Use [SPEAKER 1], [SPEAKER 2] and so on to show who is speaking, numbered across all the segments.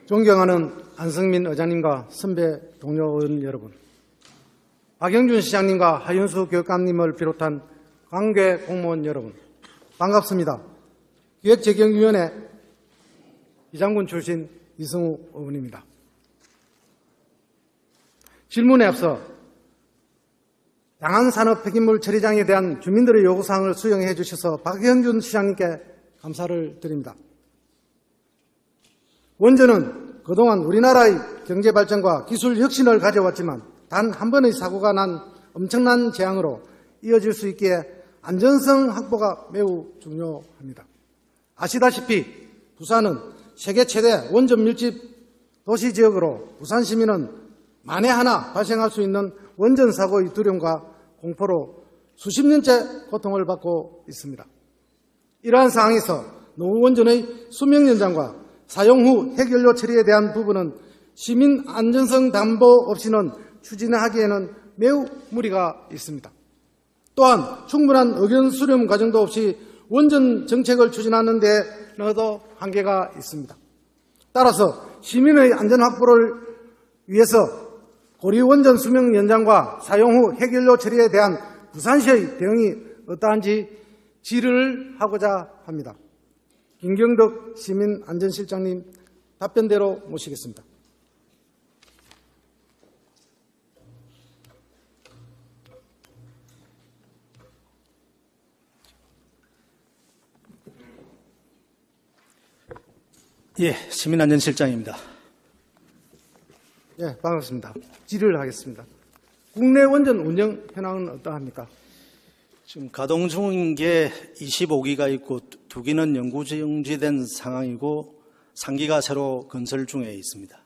[SPEAKER 1] 존경하는 안성민 의장님과 선배 동료 의원 여러분, 박영준 시장님과 하윤수 교육감님을 비롯한 관계 공무원 여러분, 반갑습니다. 기획재경위원회 이장군 출신 이승우 의원입니다. 질문에 앞서 양안산업 폐기물 처리장에 대한 주민들의 요구사항을 수용해 주셔서 박영준 시장님께 감사를 드립니다. 원전은 그동안 우리나라의 경제발전과 기술 혁신을 가져왔지만 단 한 번의 사고가 난 엄청난 재앙으로 이어질 수 있기에 안전성 확보가 매우 중요합니다. 아시다시피 부산은 세계 최대 원전 밀집 도시 지역으로 부산 시민은 만에 하나 발생할 수 있는 원전 사고의 두려움과 공포로 수십 년째 고통을 받고 있습니다. 이러한 상황에서 노후 원전의 수명 연장과 사용 후 핵연료 처리에 대한 부분은 시민 안전성 담보 없이는 추진하기에는 매우 무리가 있습니다. 또한 충분한 의견 수렴 과정도 없이 원전 정책을 추진하는 데에도 한계가 있습니다. 따라서 시민의 안전 확보를 위해서 고리 원전 수명 연장과 사용 후 핵연료 처리에 대한 부산시의 대응이 어떠한지 질의를 하고자 합니다. 김경덕 시민안전실장님 답변대로 모시겠습니다.
[SPEAKER 2] 예, 시민안전실장입니다.
[SPEAKER 1] 예, 반갑습니다. 질의를 하겠습니다. 국내 원전 운영 현황은 어떠합니까?
[SPEAKER 2] 지금 가동 중인 게 25기가 있고 2기는 연구 정지된 상황이고 3기가 새로 건설 중에 있습니다.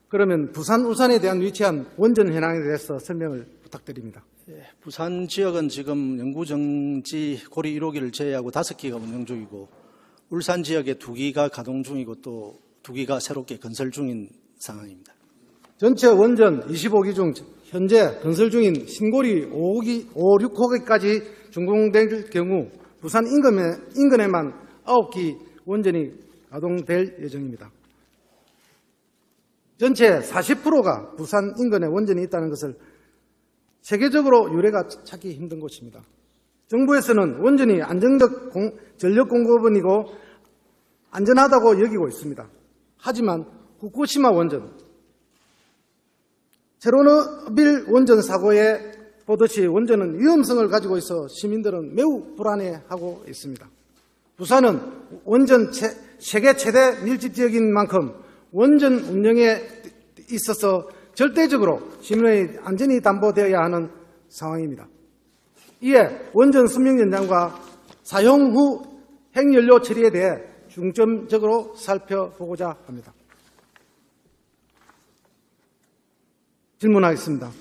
[SPEAKER 1] 그러면 부산, 울산에 대한 위치한 원전 현황에 대해서 설명을 부탁드립니다.
[SPEAKER 2] 예, 부산 지역은 지금 연구 정지 고리 1호기를 제외하고 5기가 운영 중이고 울산 지역에 2기가 가동 중이고 또 2기가 새롭게 건설 중인 상황입니다.
[SPEAKER 1] 전체 원전 25기 중 현재 건설 중인 신고리 5, 6호기까지 준공될 경우 부산 인근에만 9기 원전이 가동될 예정입니다. 전체 40%가 부산 인근에 원전이 있다는 것을 세계적으로 유례가 찾기 힘든 곳입니다. 정부에서는 원전이 안정적 전력 공급원이고 안전하다고 여기고 있습니다. 하지만 후쿠시마 원전, 체르노빌 원전 사고에 보듯이 원전은 위험성을 가지고 있어 시민들은 매우 불안해하고 있습니다. 부산은 원전 세계 최대 밀집 지역인 만큼 원전 운영에 있어서 절대적으로 시민의 안전이 담보되어야 하는 상황입니다. 이에 원전 수명 연장과 사용 후 핵연료 처리에 대해 중점적으로 살펴보고자 합니다. 질문하겠습니다.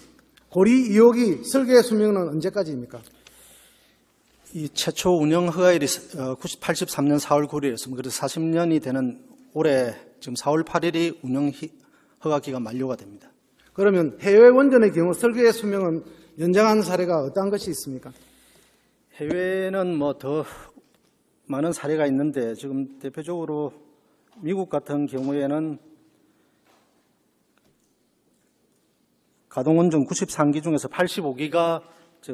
[SPEAKER 1] 고리 2호기 설계 수명은 언제까지입니까?
[SPEAKER 2] 이 최초 운영 허가일이 83년 4월 9일이었습니다. 그래서 40년이 되는 올해 지금 4월 8일이 운영 허가 기간 만료가 됩니다.
[SPEAKER 1] 그러면 해외 원전의 경우 설계 수명은 연장한 사례가 어떠한 것이 있습니까?
[SPEAKER 2] 해외는 뭐 더 많은 사례가 있는데 지금 대표적으로 미국 같은 경우에는 가동원전 93기 중에서 85기가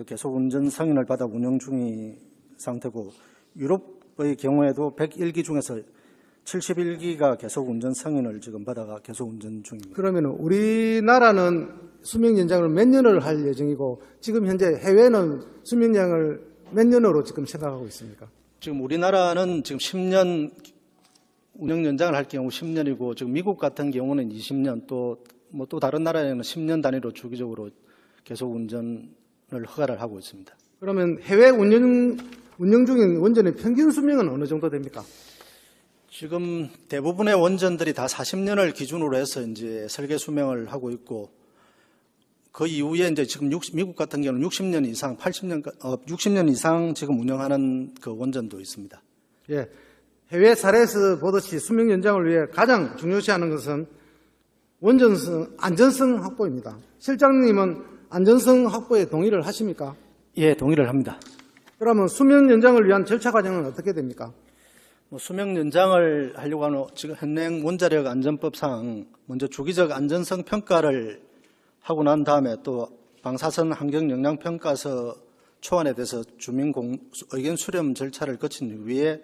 [SPEAKER 2] 계속 운전 승인을 받아 운영 중인 상태고 유럽의 경우에도 101기 중에서 71기가 계속 운전 승인을 지금 받아가 계속 운전 중입니다.
[SPEAKER 1] 그러면 우리나라는 수명 연장을 몇 년을 할 예정이고 지금 현재 해외는 수명 연장을 몇 년으로 지금 생각하고 있습니까?
[SPEAKER 2] 지금 우리나라는 지금 10년 운영 연장을 할 경우 10년이고 지금 미국 같은 경우는 20년 또 다른 나라에는 10년 단위로 주기적으로 계속 운전을 허가를 하고 있습니다.
[SPEAKER 1] 그러면 해외 운영 중인 원전의 평균 수명은 어느 정도 됩니까?
[SPEAKER 2] 지금 대부분의 원전들이 다 40년을 기준으로 해서 이제 설계 수명을 하고 있고 그 이후에 이제 지금 미국 같은 경우는 60년 이상, 60년 이상 지금 운영하는 그 원전도 있습니다.
[SPEAKER 1] 예. 해외 사례에서 보듯이 수명 연장을 위해 가장 중요시하는 것은 원전성, 안전성 확보입니다. 실장님은 안전성 확보에 동의를 하십니까?
[SPEAKER 2] 예, 동의를 합니다.
[SPEAKER 1] 그러면 수명 연장을 위한 절차 과정은 어떻게 됩니까?
[SPEAKER 2] 수명 연장을 하려고 하는 지금 현행 원자력 안전법상 먼저 주기적 안전성 평가를 하고 난 다음에 또 방사선 환경 영향 평가서 초안에 대해서 주민 의견 수렴 절차를 거친 이후에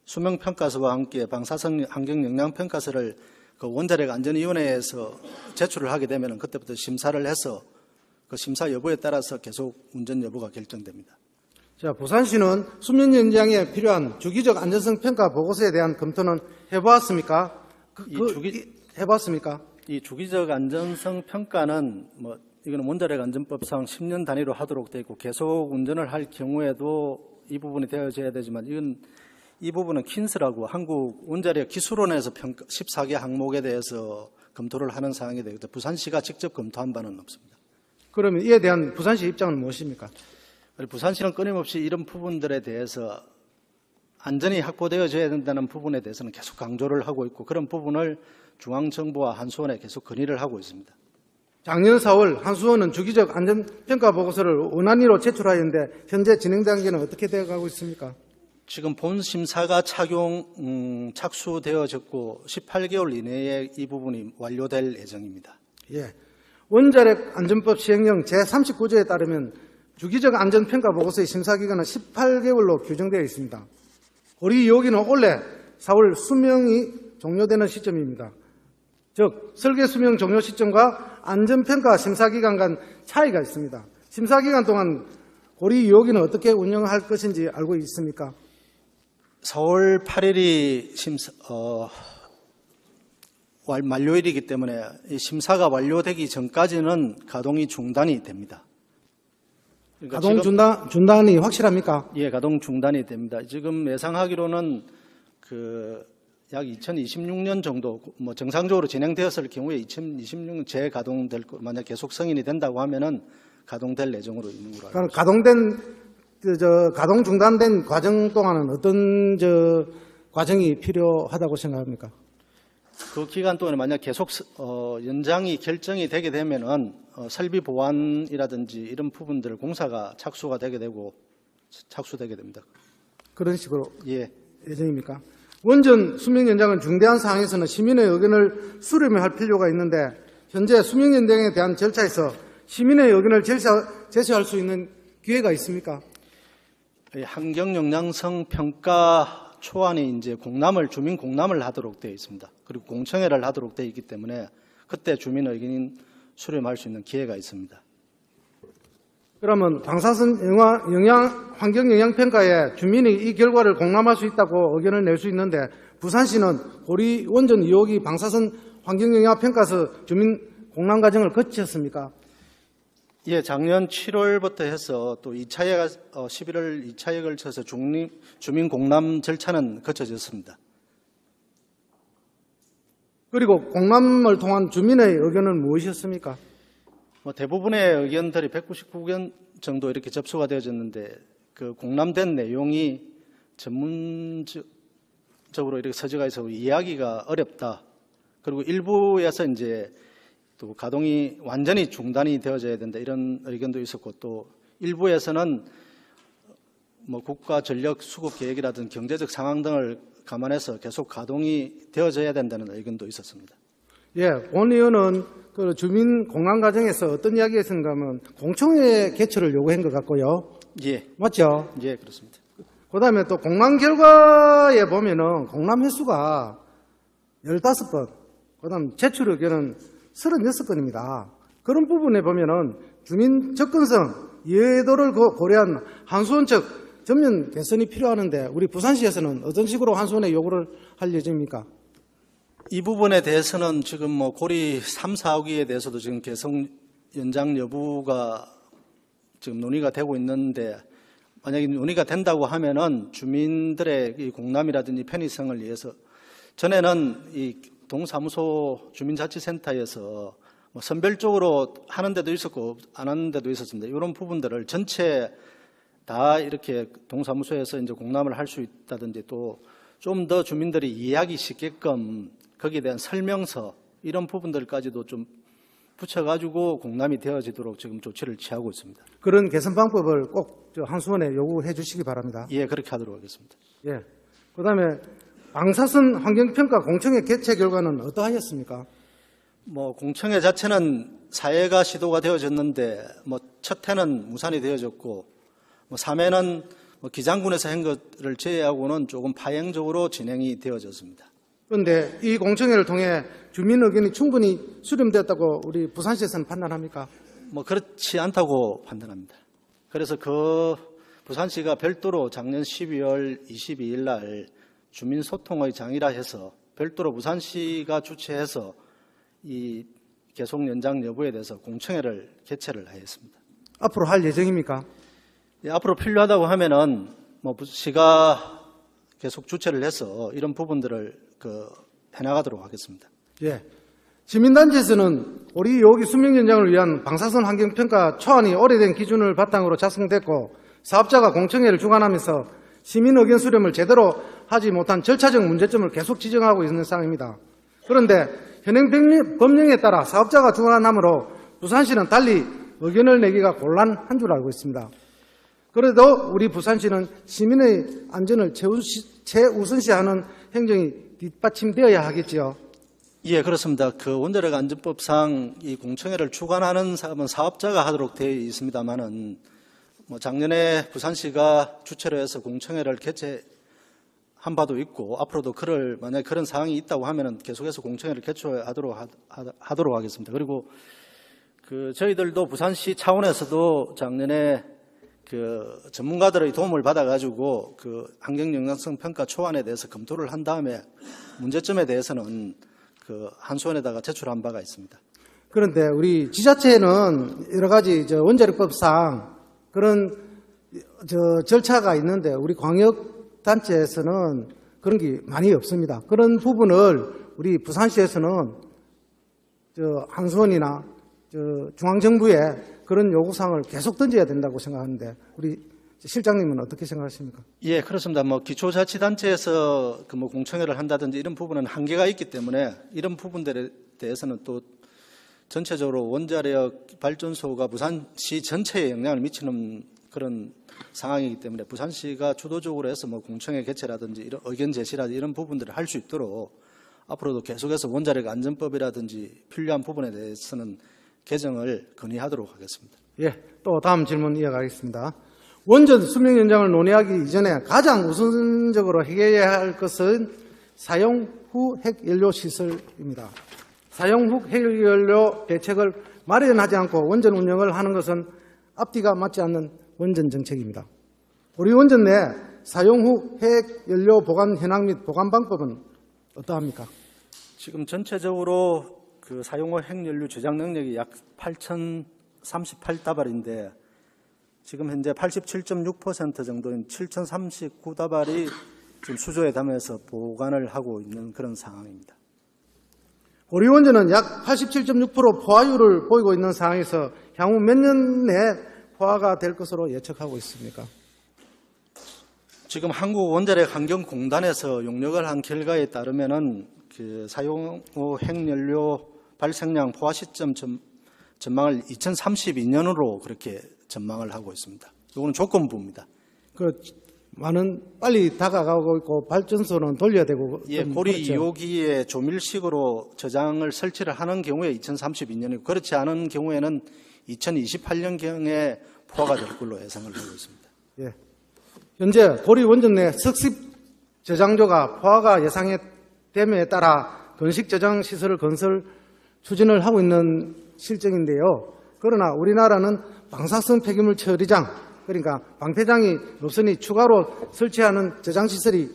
[SPEAKER 2] 수명 평가서와 함께 방사선 환경 영향 평가서를 그 원자력 안전위원회에서 제출을 하게 되면 그때부터 심사를 해서 그 심사 여부에 따라서 계속 운전 여부가 결정됩니다.
[SPEAKER 1] 자, 부산시는 수명 연장에 필요한 주기적 안전성 평가 보고서에 대한 검토는 해보았습니까? 해봤습니까?
[SPEAKER 2] 이 주기적 안전성 평가는 이거는 원자력 안전법상 10년 단위로 하도록 되어 있고 계속 운전을 할 경우에도 이 부분이 되어져야 되지만 이 부분은 킨스라고 한국 원자력 기술원에서 14개 항목에 대해서 검토를 하는 사항이 되거든요. 부산시가 직접 검토한 바는 없습니다.
[SPEAKER 1] 그러면 이에 대한 부산시 입장은 무엇입니까?
[SPEAKER 2] 부산시는 끊임없이 이런 부분들에 대해서 안전이 확보되어져야 된다는 부분에 대해서는 계속 강조를 하고 있고 그런 부분을 중앙정부와 한수원에 계속 건의를 하고 있습니다.
[SPEAKER 1] 작년 4월 한수원은 주기적 안전평가 보고서를 원안위로 제출하였는데 현재 진행 단계는 어떻게 되어가고 있습니까?
[SPEAKER 2] 지금 본 심사가 착수되어졌고 18개월 이내에 이 부분이 완료될 예정입니다.
[SPEAKER 1] 예. 원자력 안전법 시행령 제39조에 따르면 주기적 안전평가 보고서의 심사기간은 18개월로 규정되어 있습니다. 고리 2호기는 올해 4월 수명이 종료되는 시점입니다. 즉 설계 수명 종료 시점과 안전평가 심사기간 간 차이가 있습니다. 심사기간 동안 고리 2호기는 어떻게 운영할 것인지 알고 있습니까?
[SPEAKER 2] 4월 8일이 만료일이기 때문에 이 심사가 완료되기 전까지는 가동이 중단이 됩니다. 그러니까
[SPEAKER 1] 가동 중단이 확실합니까?
[SPEAKER 2] 예, 가동 중단이 됩니다. 지금 예상하기로는 약 2026년 정도 정상적으로 진행되었을 경우에 2026년 재가동될 거 만약 계속 승인이 된다고 하면은 가동될 예정으로 있는 걸로 알고 있습니다.
[SPEAKER 1] 가동 중단된 과정 동안은 어떤 과정이 필요하다고 생각합니까?
[SPEAKER 2] 그 기간 동안에 만약 계속 연장이 결정이 되게 되면은 설비 보완이라든지 이런 부분들 공사가 착수되게 됩니다.
[SPEAKER 1] 그런 식으로
[SPEAKER 2] 예.
[SPEAKER 1] 예정입니까? 원전 수명 연장은 중대한 사항에서는 시민의 의견을 수렴할 필요가 있는데 현재 수명 연장에 대한 절차에서 시민의 의견을 제시할 수 있는 기회가 있습니까?
[SPEAKER 2] 환경 영향성 평가 초안이 이제 주민 공람을 하도록 되어 있습니다. 그리고 공청회를 하도록 되어 있기 때문에 그때 주민 의견 수렴할 수 있는 기회가 있습니다.
[SPEAKER 1] 그러면 방사선 환경 영향 평가에 주민이 이 결과를 공람할 수 있다고 의견을 낼 수 있는데 부산시는 고리 원전 2호기 방사선 환경 영향 평가서 주민 공람 과정을 거쳤습니까?
[SPEAKER 2] 예, 작년 7월부터 해서 또 11월 2차에 걸쳐서 주민 공람 절차는 거쳐졌습니다.
[SPEAKER 1] 그리고 공람을 통한 주민의 의견은 무엇이었습니까?
[SPEAKER 2] 대부분의 의견들이 199건 정도 이렇게 접수가 되어졌는데 그 공람된 내용이 전문적으로 이렇게 서지가 있어 이해하기가 어렵다. 그리고 일부에서 이제 또 가동이 완전히 중단이 되어져야 된다 이런 의견도 있었고 또 일부에서는 국가 전력 수급 계획이라든지 경제적 상황 등을 감안해서 계속 가동이 되어져야 된다는 의견도 있었습니다.
[SPEAKER 1] 예, 권 의원은 그 주민 공람 과정에서 어떤 이야기했는가 하면 공청회 개최를 요구한 것 같고요.
[SPEAKER 2] 예.
[SPEAKER 1] 맞죠?
[SPEAKER 2] 예, 그렇습니다.
[SPEAKER 1] 그 다음에 또 공람 결과에 보면은 공람 횟수가 15번, 그 다음 제출 의견은 36건입니다. 그런 부분에 보면은 주민 접근성, 이해도를 고려한 한수원 측 전면 개선이 필요하는데 우리 부산시에서는 어떤 식으로 한수원에 요구를 할 예정입니까?
[SPEAKER 2] 이 부분에 대해서는 지금 고리 3, 4호기에 대해서도 지금 개성 연장 여부가 지금 논의가 되고 있는데 만약에 논의가 된다고 하면은 주민들의 이 공람이라든지 편의성을 위해서 전에는 이 동사무소 주민자치센터에서 선별적으로 하는 데도 있었고 안 하는 데도 있었습니다. 이런 부분들을 전체 다 이렇게 동사무소에서 이제 공람을 할 수 있다든지 또 좀 더 주민들이 이해하기 쉽게끔 거기에 대한 설명서 이런 부분들까지도 좀 붙여가지고 공람이 되어지도록 지금 조치를 취하고 있습니다.
[SPEAKER 1] 그런 개선 방법을 꼭 한수원에 요구해 주시기 바랍니다.
[SPEAKER 2] 예, 그렇게 하도록 하겠습니다.
[SPEAKER 1] 예. 그다음에 방사선 환경평가 공청회 개최 결과는 어떠하였습니까?
[SPEAKER 2] 공청회 자체는 사회가 시도가 되어졌는데 첫 해는 무산이 되어졌고 3회는 기장군에서 한 것을 제외하고는 조금 파행적으로 진행이 되어졌습니다.
[SPEAKER 1] 그런데 이 공청회를 통해 주민 의견이 충분히 수렴되었다고 우리 부산시에서는 판단합니까?
[SPEAKER 2] 그렇지 않다고 판단합니다. 그래서 부산시가 별도로 작년 12월 22일 날 주민소통의 장이라 해서 별도로 부산시가 주최해서 이 계속 연장 여부에 대해서 공청회를 개최를 하였습니다.
[SPEAKER 1] 앞으로 할 예정입니까?
[SPEAKER 2] 예, 앞으로 필요하다고 하면은 시가 계속 주최를 해서 이런 부분들을 해나가도록 하겠습니다.
[SPEAKER 1] 예. 시민단체에서는 우리 요기 수명 연장을 위한 방사선 환경평가 초안이 오래된 기준을 바탕으로 작성됐고 사업자가 공청회를 주관하면서 시민 의견 수렴을 제대로 하지 못한 절차적 문제점을 계속 지적하고 있는 상황입니다. 그런데 현행 법령에 따라 사업자가 주관하므로 부산시는 달리 의견을 내기가 곤란한 줄 알고 있습니다. 그래도 우리 부산시는 시민의 안전을 최우선시하는 행정이 뒷받침되어야 하겠지요.
[SPEAKER 2] 예, 그렇습니다. 원자력 안전법상 이 공청회를 주관하는 사업은 사업자가 하도록 되어 있습니다만은 작년에 부산시가 주최로 해서 공청회를 개최한 바도 있고 앞으로도 만약 그런 상황이 있다고 하면은 계속해서 공청회를 개최하도록 하겠습니다. 그리고 저희들도 부산시 차원에서도 작년에 전문가들의 도움을 받아가지고 환경 영향성 평가 초안에 대해서 검토를 한 다음에 문제점에 대해서는 한수원에다가 제출한 바가 있습니다.
[SPEAKER 1] 그런데 우리 지자체는 여러 가지 원자력법상 그런 절차가 있는데 우리 광역단체에서는 그런 게 많이 없습니다. 그런 부분을 우리 부산시에서는 한수원이나 중앙정부에 그런 요구사항을 계속 던져야 된다고 생각하는데 우리 실장님은 어떻게 생각하십니까?
[SPEAKER 2] 예, 그렇습니다. 기초자치단체에서 공청회를 한다든지 이런 부분은 한계가 있기 때문에 이런 부분들에 대해서는 또 전체적으로 원자력 발전소가 부산시 전체에 영향을 미치는 그런 상황이기 때문에 부산시가 주도적으로 해서 공청회 개최라든지 이런 의견 제시라든지 이런 부분들을 할 수 있도록 앞으로도 계속해서 원자력 안전법이라든지 필요한 부분에 대해서는 개정을 건의하도록 하겠습니다.
[SPEAKER 1] 예, 또 다음 질문 이어가겠습니다. 원전 수명 연장을 논의하기 이전에 가장 우선적으로 해결해야 할 것은 사용 후 핵연료 시설입니다. 사용 후 핵연료 대책을 마련하지 않고 원전 운영을 하는 것은 앞뒤가 맞지 않는 원전 정책입니다. 우리 원전 내 사용 후 핵연료 보관 현황 및 보관 방법은 어떠합니까?
[SPEAKER 2] 지금 전체적으로 사용 후 핵연료 저장 능력이 약 8,038다발인데 지금 현재 87.6% 정도인 7,039다발이 지금 수조에 담아서 보관을 하고 있는 그런 상황입니다.
[SPEAKER 1] 우리 원전은 약 87.6% 포화율을 보이고 있는 상황에서 향후 몇 년 내에 포화가 될 것으로 예측하고 있습니까?
[SPEAKER 2] 지금 한국원자력환경공단에서 용역을 한 결과에 따르면은 사용 후 핵연료 발생량 포화 시점 전망을 2032년으로 그렇게 전망을 하고 있습니다. 이거는 조건부입니다.
[SPEAKER 1] 많은 빨리 다가가고 있고 발전소는 돌려야 되고.
[SPEAKER 2] 예, 고리
[SPEAKER 1] 그렇죠.
[SPEAKER 2] 2호기에 조밀식으로 저장을 설치를 하는 경우에 2032년이고 그렇지 않은 경우에는 2028년경에 포화가 될 걸로 예상을 하고 있습니다.
[SPEAKER 1] 예. 현재 고리 원전 내 석습 저장조가 포화가 예상됨에 따라 건식 저장 시설을 건설 추진을 하고 있는 실정인데요. 그러나 우리나라는 방사성 폐기물 처리장, 그러니까 방패장이 없으니 추가로 설치하는 저장시설이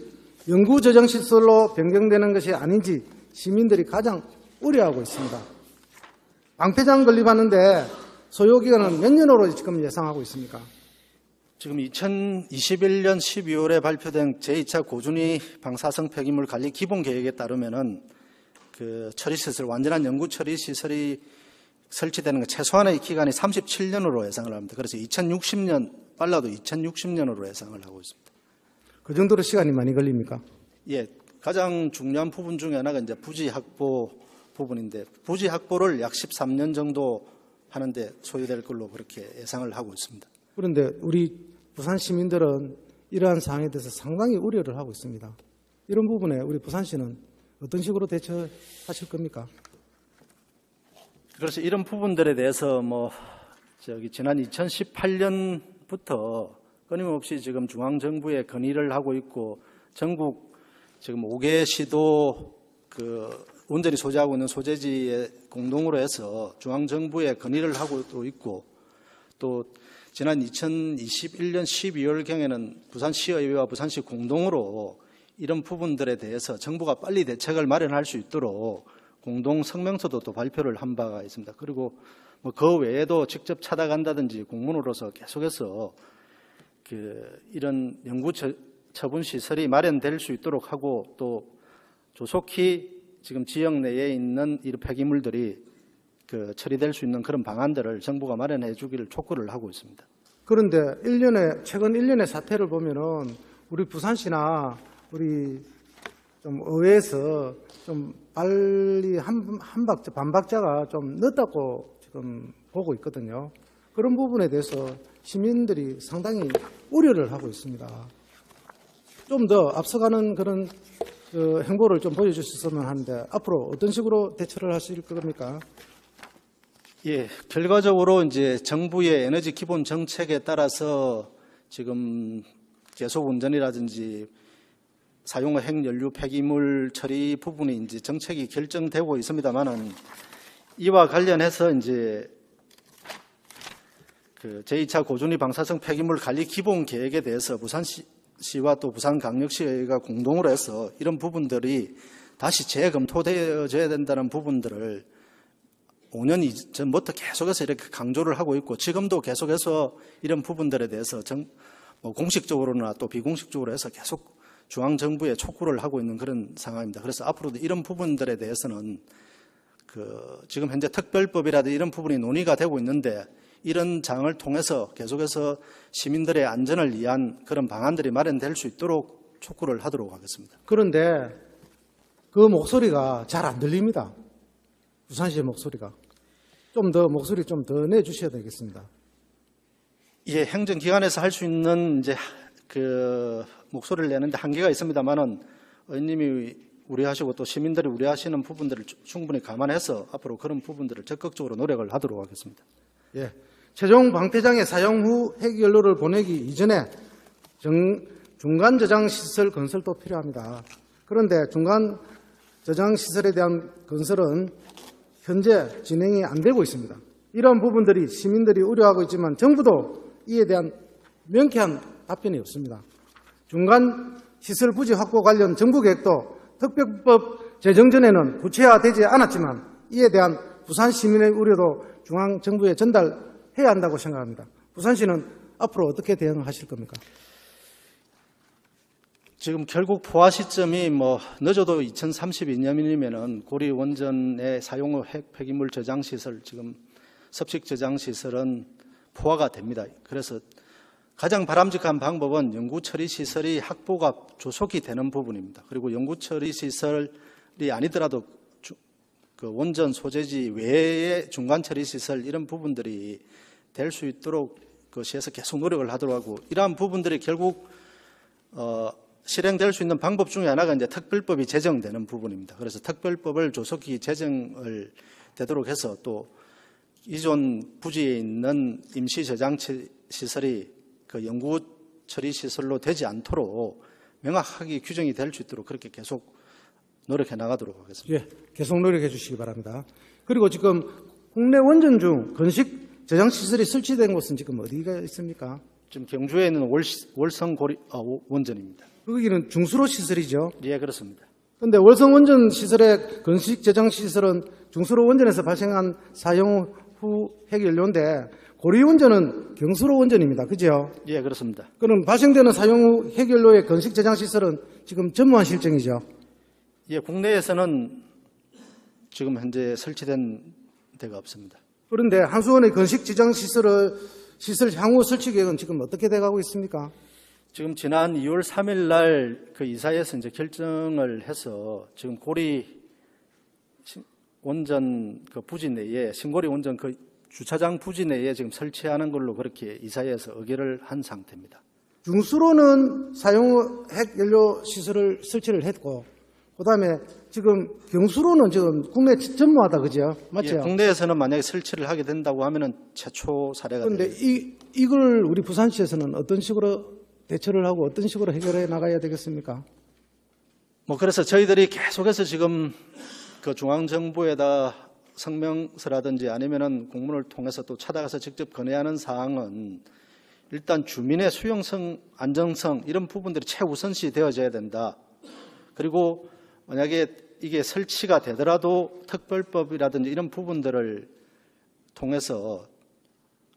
[SPEAKER 1] 영구 저장시설로 변경되는 것이 아닌지 시민들이 가장 우려하고 있습니다. 방패장 건립하는데 소요기간은 몇 년으로 지금 예상하고 있습니까?
[SPEAKER 2] 지금 2021년 12월에 발표된 제2차 고준위 방사성 폐기물 관리 기본 계획에 따르면은 처리시설, 완전한 영구 처리시설이 설치되는 것 최소한의 기간이 37년으로 예상을 합니다. 그래서 2060년, 빨라도 2060년으로 예상을 하고 있습니다.
[SPEAKER 1] 그 정도로 시간이 많이 걸립니까?
[SPEAKER 2] 예, 가장 중요한 부분 중에 하나가 이제 부지 확보 부분인데 부지 확보를 약 13년 정도 하는데 소요될 걸로 그렇게 예상을 하고 있습니다.
[SPEAKER 1] 그런데 우리 부산 시민들은 이러한 상황에 대해서 상당히 우려를 하고 있습니다. 이런 부분에 우리 부산시는 어떤 식으로 대처하실 겁니까?
[SPEAKER 2] 그래서 이런 부분들에 대해서 지난 2018년부터 끊임없이 지금 중앙정부에 건의를 하고 있고, 전국 지금 5개 시도 온전히 소재하고 있는 소재지에 공동으로 해서 중앙정부에 건의를 하고 있고, 또 지난 2021년 12월경에는 부산시의회와 부산시 공동으로 이런 부분들에 대해서 정부가 빨리 대책을 마련할 수 있도록 공동 성명서도 또 발표를 한 바가 있습니다. 그리고 그 외에도 직접 찾아간다든지 공문으로서 계속해서 이런 연구 처분 시설이 마련될 수 있도록 하고, 또 조속히 지금 지역 내에 있는 이 폐기물들이 처리될 수 있는 그런 방안들을 정부가 마련해 주기를 촉구를 하고 있습니다.
[SPEAKER 1] 그런데 최근 1년의 사태를 보면은 우리 부산시나 우리 좀 의회에서 좀 빨리 반박자가 좀 늦다고 지금 보고 있거든요. 그런 부분에 대해서 시민들이 상당히 우려를 하고 있습니다. 좀 더 앞서가는 그런 행보를 좀 보여주셨으면 하는데, 앞으로 어떤 식으로 대처를 하실 겁니까?
[SPEAKER 2] 예, 결과적으로 이제 정부의 에너지 기본 정책에 따라서 지금 계속 운전이라든지 사용 핵연료 폐기물 처리 부분이 이제 정책이 결정되고 있습니다만은, 이와 관련해서 이제 제2차 고준위 방사성 폐기물 관리 기본 계획에 대해서 부산시와 또 부산광역시가 공동으로 해서 이런 부분들이 다시 재검토되어져야 된다는 부분들을 5년 전부터 계속해서 이렇게 강조를 하고 있고, 지금도 계속해서 이런 부분들에 대해서 공식적으로나 또 비공식적으로 해서 계속 중앙정부에 촉구를 하고 있는 그런 상황입니다. 그래서 앞으로도 이런 부분들에 대해서는 지금 현재 특별법이라든지 이런 부분이 논의가 되고 있는데, 이런 장을 통해서 계속해서 시민들의 안전을 위한 그런 방안들이 마련될 수 있도록 촉구를 하도록 하겠습니다.
[SPEAKER 1] 그런데 그 목소리가 잘 안 들립니다. 부산시의 목소리가. 목소리 좀 더 내주셔야 되겠습니다.
[SPEAKER 2] 예, 행정기관에서 할 수 있는 이제 목소리를 내는데 한계가 있습니다만은, 의원님이 우려하시고 또 시민들이 우려하시는 부분들을 충분히 감안해서 앞으로 그런 부분들을 적극적으로 노력을 하도록 하겠습니다.
[SPEAKER 1] 예. 최종 방패장의 사용 후 핵연료를 보내기 이전에 중간 저장 시설 건설도 필요합니다. 그런데 중간 저장 시설에 대한 건설은 현재 진행이 안 되고 있습니다. 이러한 부분들이 시민들이 우려하고 있지만 정부도 이에 대한 명쾌한 답변이 없습니다. 중간 시설 부지 확보 관련 정부 계획도 특별법 제정 전에는 구체화되지 않았지만, 이에 대한 부산 시민의 우려도 중앙정부에 전달해야 한다고 생각합니다. 부산시는 앞으로 어떻게 대응하실 겁니까?
[SPEAKER 2] 지금 결국 포화 시점이 늦어도 2032년이면은 고리 원전의 사용 후 핵 폐기물 저장 시설, 지금 섭식 저장 시설은 포화가 됩니다. 그래서 가장 바람직한 방법은 연구 처리 시설이 확보가 조속히 되는 부분입니다. 그리고 연구 처리 시설이 아니더라도 원전 소재지 외의 중간 처리 시설, 이런 부분들이 될 수 있도록 시에서 계속 노력을 하도록 하고, 이러한 부분들이 결국 실행될 수 있는 방법 중에 하나가 이제 특별법이 제정되는 부분입니다. 그래서 특별법을 조속히 제정을 되도록 해서, 또 기존 부지에 있는 임시 저장 시설이 연구 처리 시설로 되지 않도록 명확하게 규정이 될 수 있도록 그렇게 계속 노력해 나가도록 하겠습니다.
[SPEAKER 1] 예, 계속 노력해 주시기 바랍니다. 그리고 지금 국내 원전 중 건식 저장 시설이 설치된 곳은 지금 어디가 있습니까?
[SPEAKER 2] 지금 경주에 있는 월성 원전입니다.
[SPEAKER 1] 거기는 중수로 시설이죠.
[SPEAKER 2] 예, 그렇습니다.
[SPEAKER 1] 그런데 월성 원전 시설의 건식 저장 시설은 중수로 원전에서 발생한 사용 후 핵연료인데, 고리 원전은 경수로 원전입니다. 그죠?
[SPEAKER 2] 예, 그렇습니다.
[SPEAKER 1] 그럼 발생되는 사용 후 핵연료의 건식 저장 시설은 지금 전무한 실정이죠.
[SPEAKER 2] 예, 국내에서는 지금 현재 설치된 데가 없습니다.
[SPEAKER 1] 그런데 한수원의 건식 저장 시설 향후 설치 계획은 지금 어떻게 돼가고 있습니까?
[SPEAKER 2] 지금 지난 2월 3일 날 이사회에서 이제 결정을 해서 지금 고리 원전 부지 내에, 신고리 원전 주차장 부지 내에 지금 설치하는 걸로 그렇게 이사회에서 의결을 한 상태입니다.
[SPEAKER 1] 중수로는 사용 핵연료 시설을 설치를 했고, 그다음에 지금 경수로는 지금 국내 전무하다, 그죠? 맞죠?
[SPEAKER 2] 예, 국내에서는 만약에 설치를 하게 된다고 하면은 최초 사례가
[SPEAKER 1] 그런데
[SPEAKER 2] 됩니다.
[SPEAKER 1] 이걸 우리 부산시에서는 어떤 식으로 대처를 하고 어떤 식으로 해결해 나가야 되겠습니까?
[SPEAKER 2] 그래서 저희들이 계속해서 지금 그 중앙정부에다 성명서라든지 아니면은 공문을 통해서 또 찾아가서 직접 건의하는 사항은 일단 주민의 수용성, 안정성 이런 부분들이 최우선시 되어져야 된다. 그리고 만약에 이게 설치가 되더라도 특별법이라든지 이런 부분들을 통해서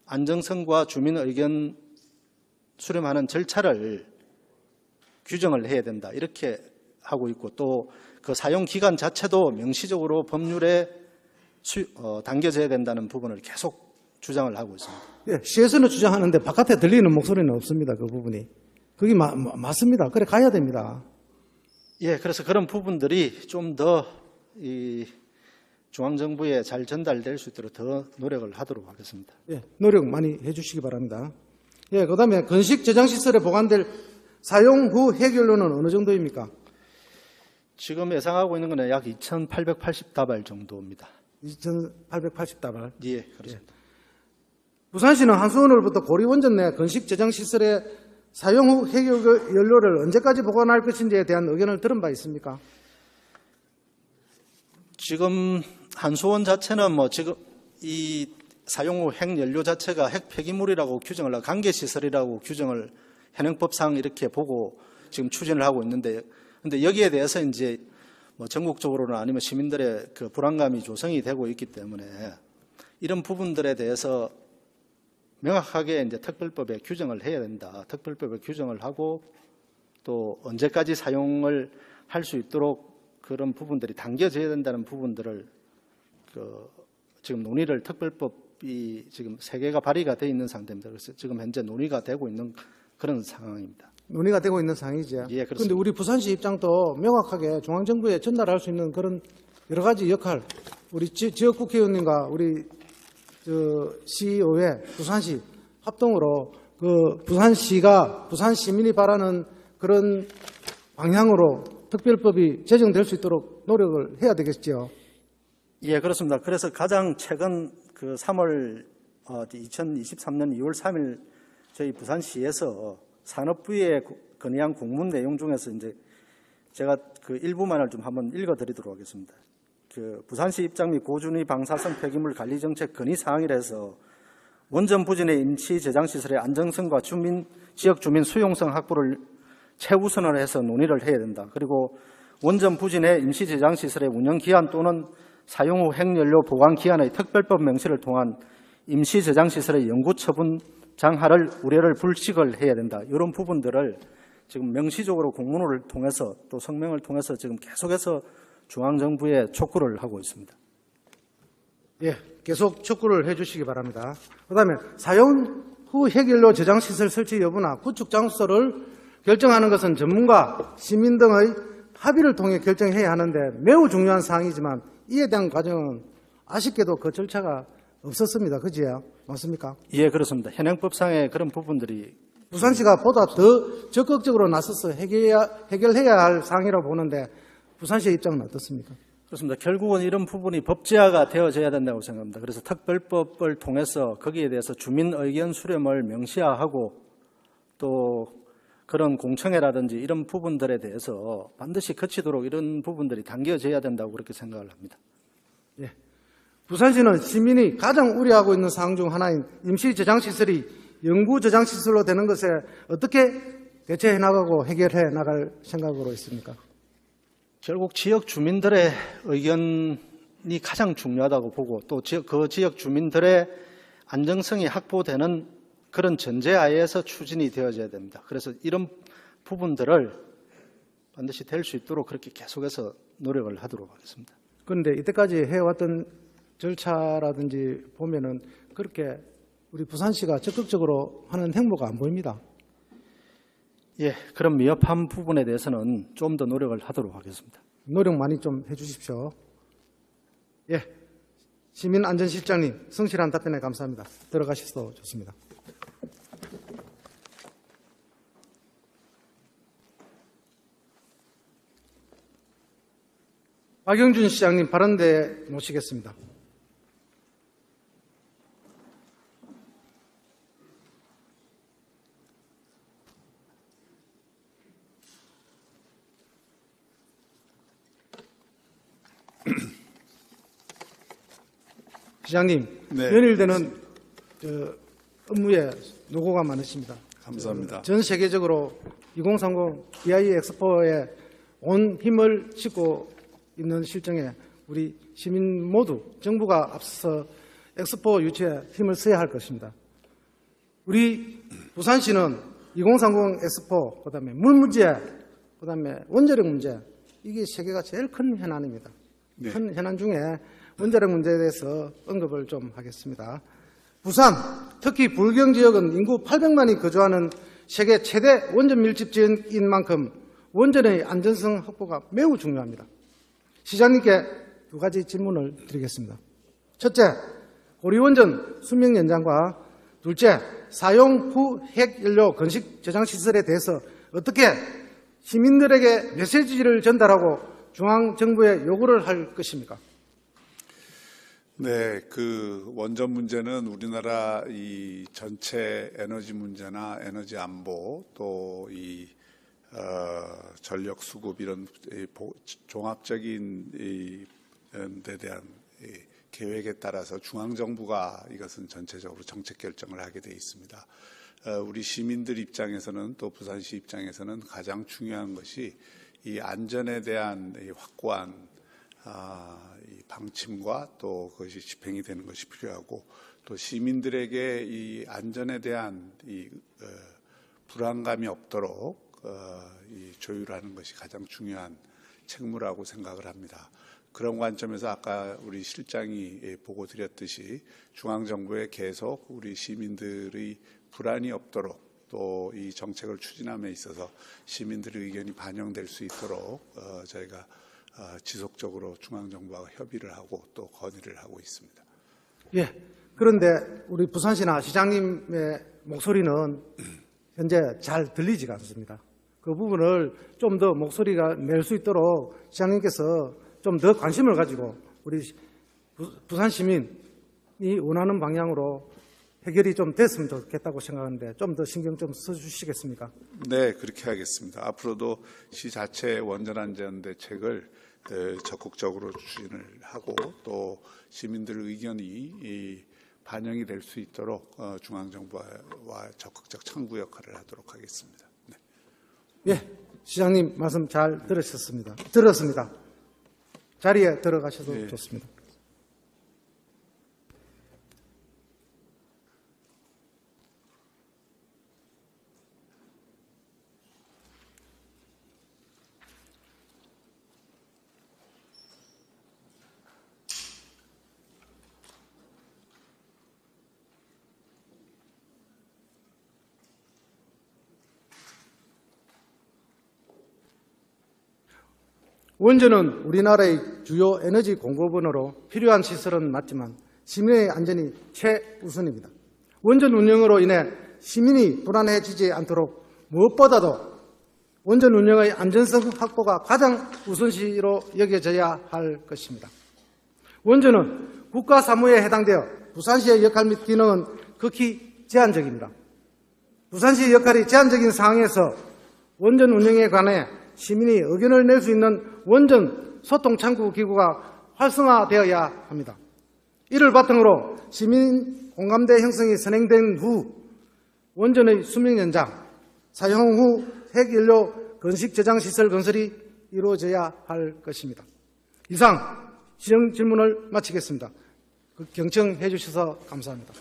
[SPEAKER 2] 안정성과 주민 의견 수렴하는 절차를 규정을 해야 된다. 이렇게 하고 있고 또 그 사용 기간 자체도 명시적으로 법률에 담겨져야 된다는 부분을 계속 주장을 하고 있습니다.
[SPEAKER 1] 예, 시에서는 주장하는데 바깥에 들리는 목소리는 없습니다. 그 부분이. 그게 맞습니다. 그래 가야 됩니다.
[SPEAKER 2] 예, 그래서 그런 부분들이 좀 더 이 중앙정부에 잘 전달될 수 있도록 더 노력을 하도록 하겠습니다.
[SPEAKER 1] 예, 노력 많이 해주시기 바랍니다. 예, 그다음에 건식 저장시설에 보관될 사용 후 핵연료는 어느 정도입니까?
[SPEAKER 2] 지금 예상하고 있는 것은 약 2,880다발 정도입니다.
[SPEAKER 1] 2,880다발.
[SPEAKER 2] 예, 그렇습니다.
[SPEAKER 1] 부산시는 한수원으로부터 고리원전 내 건식 저장시설에 사용 후 핵연료를 언제까지 보관할 것인지에 대한 의견을 들은 바 있습니까?
[SPEAKER 2] 지금 한수원 자체는 지금 이 사용 후 핵연료 자체가 핵 폐기물이라고 규정을 하고 관계시설이라고 규정을 현행법상 이렇게 보고 지금 추진을 하고 있는데, 근데 여기에 대해서 이제 전국적으로는 아니면 시민들의 그 불안감이 조성이 되고 있기 때문에 이런 부분들에 대해서 명확하게 이제 특별법에 규정을 해야 된다. 특별법에 규정을 하고 또 언제까지 사용을 할 수 있도록 그런 부분들이 당겨져야 된다는 부분들을 지금 논의를 특별법이 지금 3개가 발의가 되어 있는 상태입니다. 그래서 지금 현재 논의가 되고 있는 그런 상황입니다.
[SPEAKER 1] 논의가 되고 있는 상황이죠.
[SPEAKER 2] 예, 그렇습니다.
[SPEAKER 1] 그런데 우리 부산시 입장도 명확하게 중앙정부에 전달할 수 있는 그런 여러 가지 역할, 우리 지역 국회의원님과 우리 시의회, 부산시 합동으로 그 부산시가 부산 시민이 바라는 그런 방향으로 특별법이 제정될 수 있도록 노력을 해야 되겠죠.
[SPEAKER 2] 예, 그렇습니다. 그래서 가장 최근 그 2023년 2월 3일 저희 부산시에서 산업부에 건의한 공문 내용 중에서 이제 제가 그 일부만을 좀 한번 읽어드리도록 하겠습니다. 그 부산시 입장 및 고준위 방사성 폐기물 관리 정책 건의 사항이라서 원전 부진의 임시 저장 시설의 안정성과 지역 주민 수용성 확보를 최우선으로 해서 논의를 해야 된다. 그리고 원전 부진의 임시 저장 시설의 운영 기한 또는 사용 후 핵연료 보관 기한의 특별법 명시를 통한 임시 저장 시설의 영구 처분 장하를 우려를 불식을 해야 된다. 이런 부분들을 지금 명시적으로 공문을 통해서 또 성명을 통해서 지금 계속해서 중앙정부에 촉구를 하고 있습니다.
[SPEAKER 1] 예, 계속 촉구를 해주시기 바랍니다. 그다음에 사용 후 핵연료 저장시설 설치 여부나 구축 장소를 결정하는 것은 전문가, 시민 등의 합의를 통해 결정해야 하는데 매우 중요한 사항이지만 이에 대한 과정은 아쉽게도 그 절차가 없었습니다. 그지요? 맞습니까?
[SPEAKER 2] 예, 그렇습니다. 현행법상의 그런 부분들이
[SPEAKER 1] 부산시가 보다 더 적극적으로 나서서 해결해야 할 사항이라고 보는데 부산시의 입장은 어떻습니까?
[SPEAKER 2] 그렇습니다. 결국은 이런 부분이 법제화가 되어져야 된다고 생각합니다. 그래서 특별법을 통해서 거기에 대해서 주민 의견 수렴을 명시화하고 또 그런 공청회라든지 이런 부분들에 대해서 반드시 거치도록 이런 부분들이 당겨져야 된다고 그렇게 생각을 합니다.
[SPEAKER 1] 예. 부산시는 시민이 가장 우려하고 있는 사항 중 하나인 임시 저장시설이 영구 저장시설로 되는 것에 어떻게 대처해 나가고 해결해 나갈 생각으로 있습니까?
[SPEAKER 2] 결국 지역 주민들의 의견이 가장 중요하다고 보고 또 그 지역 주민들의 안정성이 확보되는 그런 전제하에서 추진이 되어져야 됩니다. 그래서 이런 부분들을 반드시 될 수 있도록 그렇게 계속해서 노력을 하도록 하겠습니다.
[SPEAKER 1] 그런데 이때까지 해왔던 절차라든지 보면은 그렇게 우리 부산시가 적극적으로 하는 행보가 안 보입니다.
[SPEAKER 2] 예, 그런 미흡한 부분에 대해서는 좀 더 노력을 하도록 하겠습니다.
[SPEAKER 1] 노력 많이 좀 해주십시오. 예, 시민안전실장님 성실한 답변에 감사합니다. 들어가셔도 좋습니다. 박영준 시장님 발언대에 모시겠습니다. 시장님,
[SPEAKER 3] 네.
[SPEAKER 1] 연일되는 업무에 노고가 많으십니다.
[SPEAKER 3] 감사합니다.
[SPEAKER 1] 전 세계적으로 2030 BI 엑스포에 온 힘을 싣고 있는 실정에 우리 시민 모두 정부가 앞서서 엑스포 유치에 힘을 써야 할 것입니다. 우리 부산시는 2030 엑스포, 그다음에 물 문제, 그다음에 원자력 문제, 이게 세계가 제일 큰 현안입니다.
[SPEAKER 3] 네.
[SPEAKER 1] 큰 현안 중에 원자력 문제에 대해서 언급을 좀 하겠습니다. 부산, 특히 불경 지역은 인구 800만이 거주하는 세계 최대 원전 밀집 지역인 만큼 원전의 안전성 확보가 매우 중요합니다. 시장님께 두 가지 질문을 드리겠습니다. 첫째, 고리원전 수명 연장과 둘째, 사용 후 핵연료 건식 저장 시설에 대해서 어떻게 시민들에게 메시지를 전달하고 중앙정부에 요구를 할 것입니까?
[SPEAKER 3] 네, 그 원전 문제는 우리나라 이 전체 에너지 문제나 에너지 안보 또 이 전력 수급 이런 종합적인 데 대한 계획에 따라서 중앙 정부가 이것은 전체적으로 정책 결정을 하게 돼 있습니다. 우리 시민들 입장에서는 또 부산시 입장에서는 가장 중요한 것이 이 안전에 대한 이 확고한 이 방침과 또 그것이 집행이 되는 것이 필요하고 또 시민들에게 이 안전에 대한 이 불안감이 없도록 이 조율하는 것이 가장 중요한 책무라고 생각을 합니다. 그런 관점에서 아까 우리 실장이 보고 드렸듯이 중앙정부에 계속 우리 시민들의 불안이 없도록 또 이 정책을 추진함에 있어서 시민들의 의견이 반영될 수 있도록 저희가 지속적으로 중앙정부와 협의를 하고 또 건의를 하고 있습니다.
[SPEAKER 1] 예. 그런데 우리 부산시나 시장님의 목소리는 현재 잘 들리지가 않습니다. 그 부분을 좀 더 목소리가 낼 수 있도록 시장님께서 좀 더 관심을 가지고 우리 부산 시민이 원하는 방향으로 해결이 좀 됐으면 좋겠다고 생각하는데 좀 더 신경 좀 써주시겠습니까?
[SPEAKER 3] 네, 그렇게 하겠습니다. 앞으로도 시 자체 원전안전 대책을 적극적으로 추진을 하고 또 시민들의 의견이 반영이 될 수 있도록 중앙정부와 적극적 창구 역할을 하도록 하겠습니다. 네.
[SPEAKER 1] 예, 시장님 말씀 잘 들었습니다. 자리에 들어가셔도
[SPEAKER 3] 네.
[SPEAKER 1] 좋습니다. 원전은 우리나라의 주요 에너지 공급원으로 필요한 시설은 맞지만 시민의 안전이 최우선입니다. 원전 운영으로 인해 시민이 불안해지지 않도록 무엇보다도 원전 운영의 안전성 확보가 가장 우선시로 여겨져야 할 것입니다. 원전은 국가 사무에 해당되어 부산시의 역할 및 기능은 극히 제한적입니다. 부산시의 역할이 제한적인 상황에서 원전 운영에 관해 시민이 의견을 낼 수 있는 원전 소통 창구 기구가 활성화되어야 합니다. 이를 바탕으로 시민 공감대 형성이 선행된 후 원전의 수명 연장, 사용 후 핵연료 건식 저장 시설 건설이 이루어져야 할 것입니다. 이상 시정 질문을 마치겠습니다. 경청해 주셔서 감사합니다.